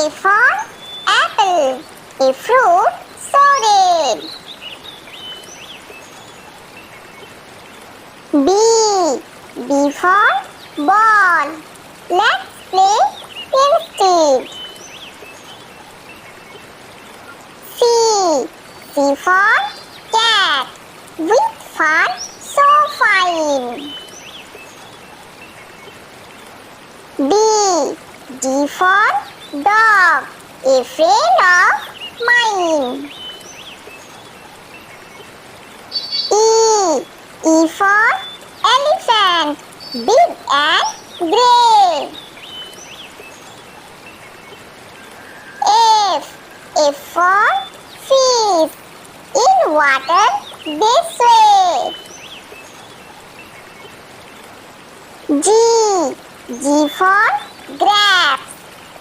A for apple, a fruit so red. B for ball. Let's play instead. C for cat. With fur so fine. D for dog. A friend of mine. E for elephant. Big and grey. F for fish. In water they sway. G for grapes.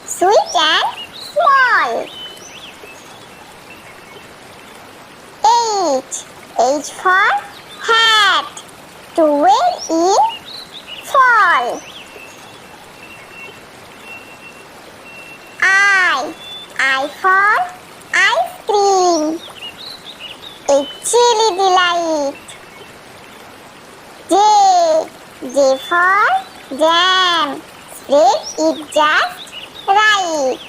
Sweet and small. H for hat. To wear in fall. I for ice cream. A chilly delight. J for jam. Spread it just right.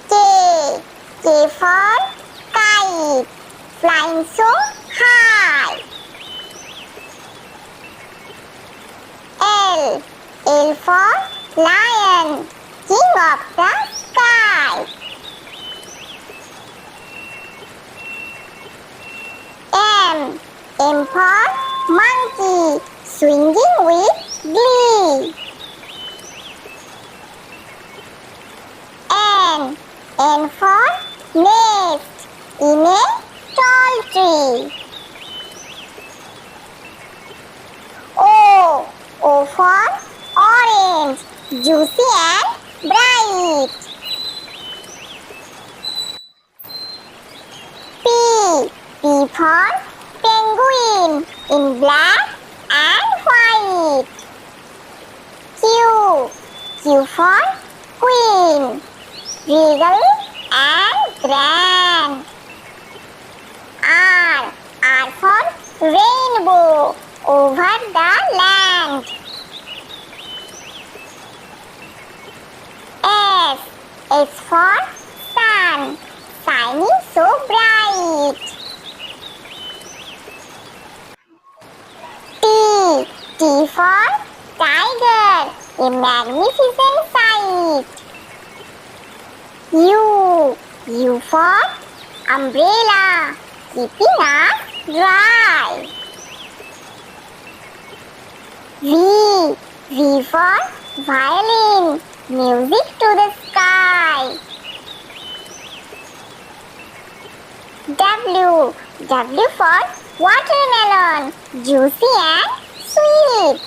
K for kite. Flying so high. L for lion. King of the sky. M for monkey. Swinging with glee. N for nest. In a tall tree. O for orange. Juicy and bright. P for penguin. In black and white. Q for queen. Regal and grand. R for rainbow. Over the land. S for sun. Shining so bright. T for tiger. A magnificent sight. U for umbrella. Keeping us dry. V for violin. Music to the sky. W for watermelon. Juicy and sweet.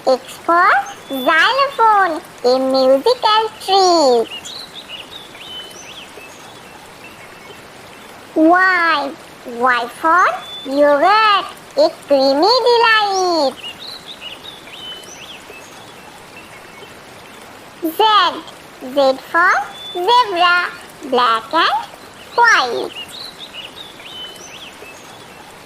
X for xylophone. A musical treat. Y for yogurt. A creamy delight. Z for zebra. Black and white.